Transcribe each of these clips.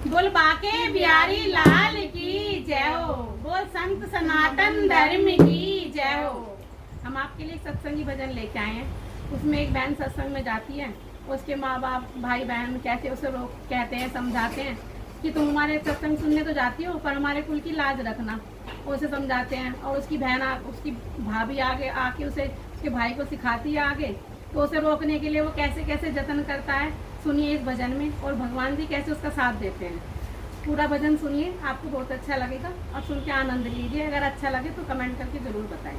बोल बाके बिहारी लाल की जय हो। बोल संत सनातन धर्म की जय हो। हम आपके लिए सत्संगी भजन लेके आए हैं। उसमें एक बहन सत्संग में जाती है, उसके माँ बाप भाई बहन कैसे उसे रोक कहते हैं, समझाते हैं कि तुम हमारे सत्संग सुनने तो जाती हो पर हमारे कुल की लाज रखना। उसे समझाते हैं और उसकी बहन उसकी भाभी आगे आके उसे उसके भाई को सिखाती है आगे, तो उसे रोकने के लिए वो कैसे कैसे जतन करता है सुनिए इस भजन में, और भगवान जी कैसे उसका साथ देते हैं। पूरा भजन सुनिए, आपको बहुत अच्छा लगेगा और सुन के आनंद लीजिए। अगर अच्छा लगे तो कमेंट करके जरूर बताएं।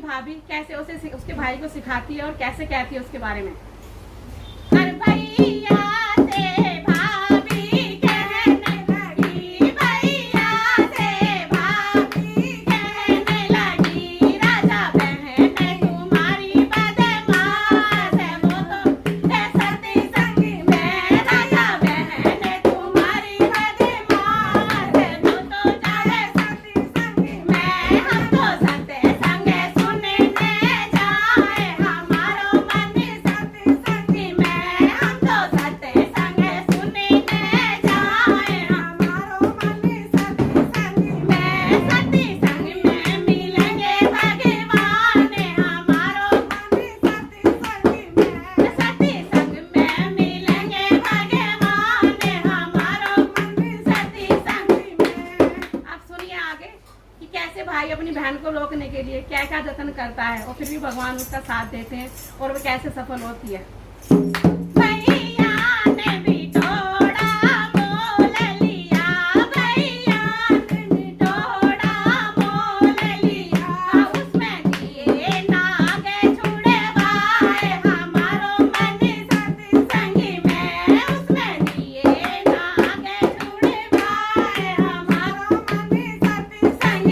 भाभी कैसे उसे उसके भाई को सिखाती है और कैसे कहती है उसके बारे में। हर भैया से भाभी कहने लगी, भैया से भाभी कहने लगी, राजा बहन तुम्हारी बदमाश है, वो तो है सती संगी में। राजा बहन तुम्हारी बदमाश है, वो तो जाए सती संगी में। हम तो सते संगे सुनने जाए, हमारो मन सती संगी में। हम तो सते संगे सुनने जाए, हमारो मन सती संगी में। सती संग में मिलेंगे भगवान, हमारो मन सती संगी में। सती संग में मिलेंगे भगवान, हमारो मन सती संगी में। अब सुनिए आगे कि कैसे भाई अपनी बहन को रोकने के लिए क्या क्या जतन करता है और फिर भी भगवान उसका साथ देते हैं और वो कैसे सफल होती है। भैया ने भी थोड़ा मोल लिया, भैया ने भी थोड़ा मोल लिया, उसमें दिए नागे छुड़े भाई, हमारो मन सती संगी में। उसमें दिए नागे छुड़े भाई, हमारो मन सती संगी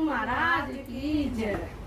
महाराज की जय।